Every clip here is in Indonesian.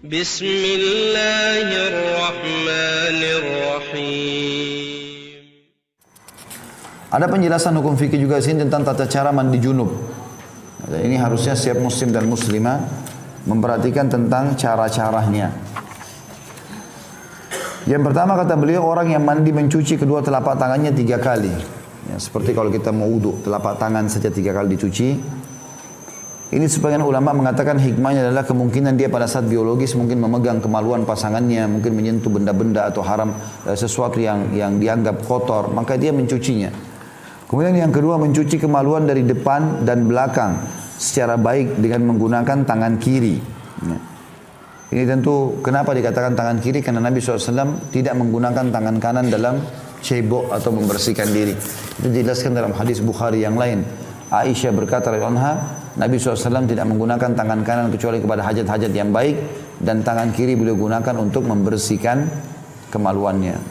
Bismillahirrahmanirrahim. Ada penjelasan hukum fikih juga sini tentang tata cara mandi junub. Ini harusnya setiap muslim dan muslimah memperhatikan tentang cara-caranya. Yang pertama kata beliau, orang yang mandi mencuci kedua telapak tangannya 3 kali. Ya, seperti kalau kita mau wudhu, telapak tangan saja 3 kali dicuci. Ini sebagian ulama mengatakan hikmahnya adalah kemungkinan dia pada saat biologis mungkin memegang kemaluan pasangannya, mungkin menyentuh benda-benda atau haram, sesuatu yang dianggap kotor, maka dia mencucinya. Kemudian yang kedua, mencuci kemaluan dari depan dan belakang secara baik dengan menggunakan tangan kiri. Ini tentu kenapa dikatakan tangan kiri, karena Nabi SAW tidak menggunakan tangan kanan dalam cebok atau membersihkan diri. Itu dijelaskan dalam hadis Bukhari yang lain. Aisyah berkata radhiyallahu anha, Nabi SAW tidak menggunakan tangan kanan kecuali kepada hajat-hajat yang baik, dan tangan kiri beliau gunakan untuk membersihkan kemaluannya.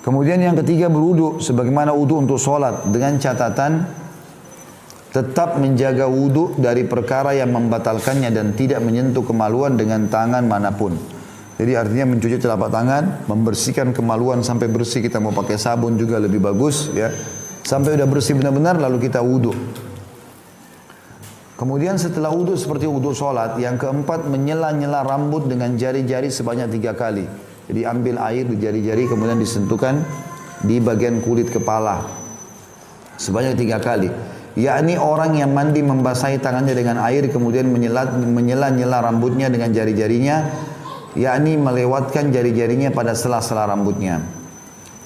Kemudian yang ketiga, berwudu sebagaimana wudu untuk sholat, dengan catatan tetap menjaga wudu dari perkara yang membatalkannya dan tidak menyentuh kemaluan dengan tangan manapun. Jadi artinya mencuci telapak tangan, membersihkan kemaluan sampai bersih, kita mau pakai sabun juga lebih bagus ya. Sampai udah bersih benar-benar lalu kita wudu. Kemudian setelah wudu seperti wudu sholat, yang keempat menyela-nyela rambut dengan jari-jari sebanyak 3 kali. Jadi ambil air di jari-jari kemudian disentuhkan di bagian kulit kepala sebanyak 3 kali. Yakni orang yang mandi membasahi tangannya dengan air kemudian menyela-nyela rambutnya dengan jari-jarinya, yakni melewatkan jari-jarinya pada sela-sela rambutnya.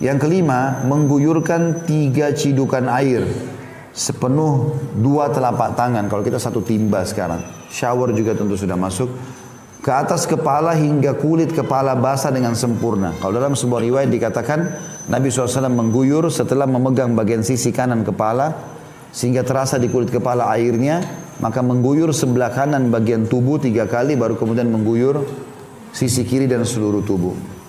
Yang kelima, mengguyurkan 3 cidukan air sepenuh 2 telapak tangan. Kalau kita 1 timba sekarang, shower juga tentu sudah masuk, ke atas kepala hingga kulit kepala basah dengan sempurna. Kalau dalam sebuah riwayat dikatakan Nabi SAW mengguyur setelah memegang bagian sisi kanan kepala sehingga terasa di kulit kepala airnya, maka mengguyur sebelah kanan bagian tubuh 3 kali, baru kemudian mengguyur sisi kiri dan seluruh tubuh.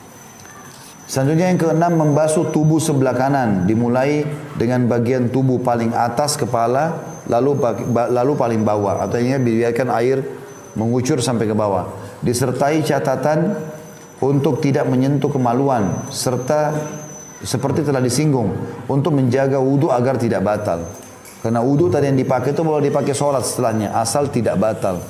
Selanjutnya yang keenam, membasuh tubuh sebelah kanan, dimulai dengan bagian tubuh paling atas kepala, lalu paling bawah, artinya biarkan air mengucur sampai ke bawah, disertai catatan untuk tidak menyentuh kemaluan, serta seperti telah disinggung untuk menjaga wudu agar tidak batal. Karena wudu tadi yang dipakai itu boleh dipakai sholat setelahnya, asal tidak batal.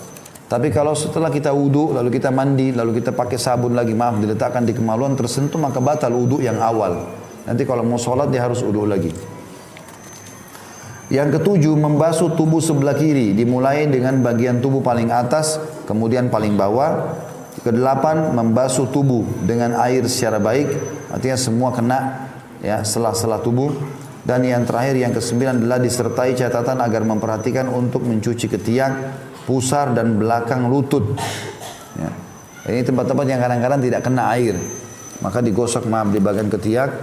Tapi kalau setelah kita wudu, lalu kita mandi, lalu kita pakai sabun lagi, diletakkan di kemaluan tersentuh, maka batal wudu yang awal. Nanti kalau mau sholat dia harus wudu lagi. Yang ketujuh, membasuh tubuh sebelah kiri, dimulai dengan bagian tubuh paling atas, kemudian paling bawah. Kedelapan, membasuh tubuh dengan air secara baik, artinya semua kena ya sela-sela tubuh. Dan yang terakhir, yang kesembilan adalah disertai catatan agar memperhatikan untuk mencuci ketiak, pusar dan belakang lutut. Ya. Ini tempat-tempat yang kadang-kadang tidak kena air, maka digosok di bagian ketiak.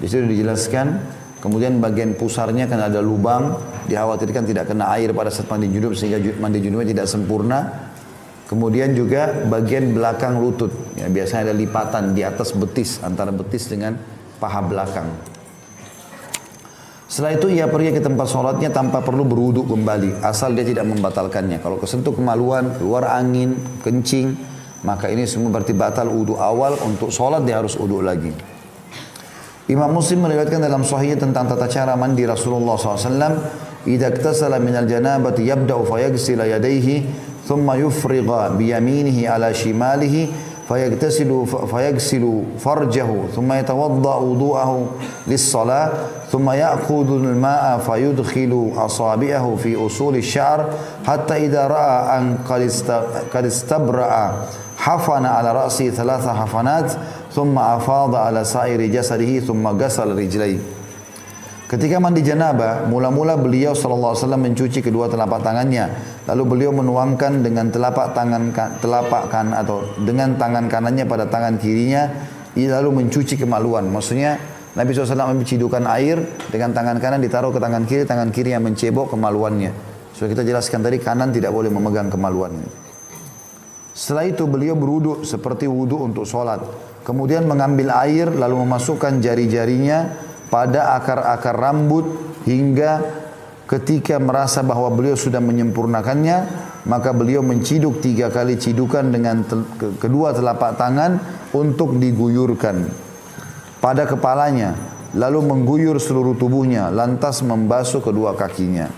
Di situ dijelaskan. Kemudian bagian pusarnya kan ada lubang, dikhawatirkan tidak kena air pada saat mandi junub sehingga mandi junubnya tidak sempurna. Kemudian juga bagian belakang lutut, ya, biasanya ada lipatan di atas betis, antara betis dengan paha belakang. Setelah itu ia pergi ke tempat sholatnya tanpa perlu berwudu kembali, asal dia tidak membatalkannya. Kalau kesentuh kemaluan, keluar angin, kencing, maka ini semua berarti batal wudu awal. Untuk sholat dia harus wudu lagi. Imam Muslim meriwayatkan dalam sahihnya tentang tata cara mandi Rasulullah SAW. Idza iktasala minal janabati yabda'u fayaghsila yadayhi thumma yufrigha biyaminihi ala shimalihi fayaghsilu farjahu thumma yatawadda wudu'ahu lis-salah thumma ya'khudhu al-ma'a fayudkhilu asabi'ahu fi usuli asy-sya'r hatta idza ra'a an qad istabra'a hafana ala ra'si 3 hafanat thumma afadha ala sa'iri jasadihi thumma ghasala rijlaihi. Ketika mandi janabah, mula-mula beliau sallallahu alaihi wasallam mencuci kedua telapak tangannya, lalu beliau menuangkan dengan telapak kanan atau dengan tangan kanannya pada tangan kirinya, lalu mencuci kemaluan. Maksudnya Nabi SAW ambil cidukan air dengan tangan kanan ditaruh ke tangan kiri yang mencebok kemaluannya. Sudah kita jelaskan tadi, kanan tidak boleh memegang kemaluannya. Setelah itu beliau berwudu seperti wudu untuk sholat. Kemudian mengambil air lalu memasukkan jari-jarinya pada akar-akar rambut hingga ketika merasa bahwa beliau sudah menyempurnakannya, maka beliau menciduk 3 kali cidukan dengan kedua telapak tangan untuk diguyurkan pada kepalanya, lalu mengguyur seluruh tubuhnya, lantas membasuh kedua kakinya.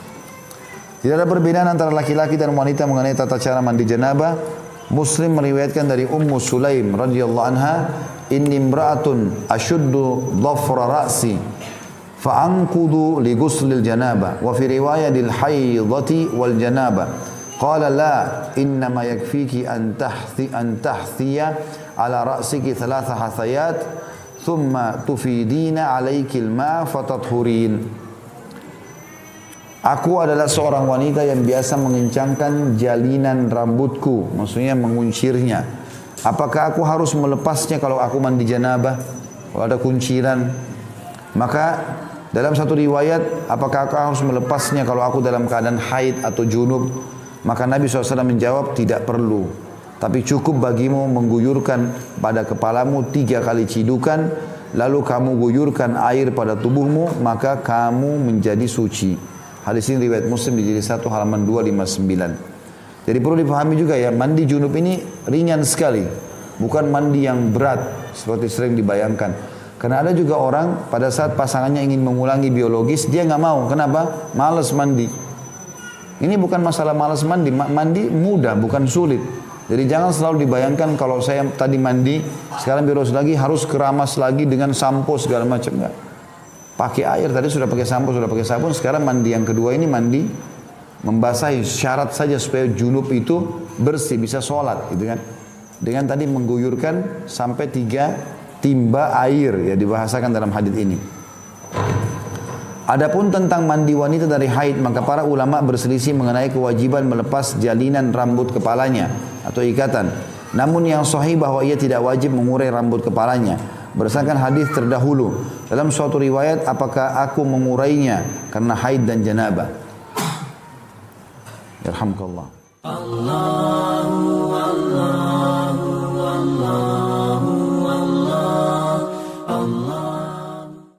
Tidak ada perbedaan antara laki-laki dan wanita mengenai tata cara mandi janabah. Muslim meriwayatkan dari Ummu Sulaim radhiyallahu anha, inni imra'atun ashuddu dhafra ra'si fa'anqudu li ghuslil janabah wa fi riwayatil haidati wal janabah qala la innama yakfiki an tahthiya ala ra'siki 3 hathayat thumma tufidina alayki al-ma' fatathurin. Aku adalah seorang wanita yang biasa mengencangkan jalinan rambutku, maksudnya menguncirnya. Apakah aku harus melepasnya kalau aku mandi janabah? Kalau ada kunciran? Maka dalam satu riwayat, apakah aku harus melepasnya kalau aku dalam keadaan haid atau junub? Maka Nabi SAW menjawab, tidak perlu. Tapi cukup bagimu mengguyurkan pada kepalamu 3 kali cidukan, lalu kamu guyurkan air pada tubuhmu, maka kamu menjadi suci. Hadis ini riwayat Muslim di jilid 1 halaman 259. Jadi perlu dipahami juga ya, mandi junub ini ringan sekali. Bukan mandi yang berat seperti sering dibayangkan. Karena ada juga orang pada saat pasangannya ingin mengulangi biologis, dia nggak mau. Kenapa? Malas mandi. Ini bukan masalah malas mandi. Mandi mudah, bukan sulit. Jadi jangan selalu dibayangkan kalau saya tadi mandi, sekarang biologis lagi harus keramas lagi dengan sampo segala macam. Enggak. Pakai air, tadi sudah pakai sampo, sudah pakai sabun, sekarang mandi yang kedua ini mandi membasahi, syarat saja supaya junub itu bersih, bisa sholat gitu kan. Dengan tadi mengguyurkan sampai 3 timba air, ya dibahasakan dalam hadis ini. Adapun tentang mandi wanita dari haid, maka para ulama berselisih mengenai kewajiban melepas jalinan rambut kepalanya atau ikatan. Namun yang sahih bahwa ia tidak wajib mengurai rambut kepalanya. Berdasarkan hadis terdahulu, dalam suatu riwayat, apakah aku mengurainya karena haid dan janabah? Yarhamkallah. Allah.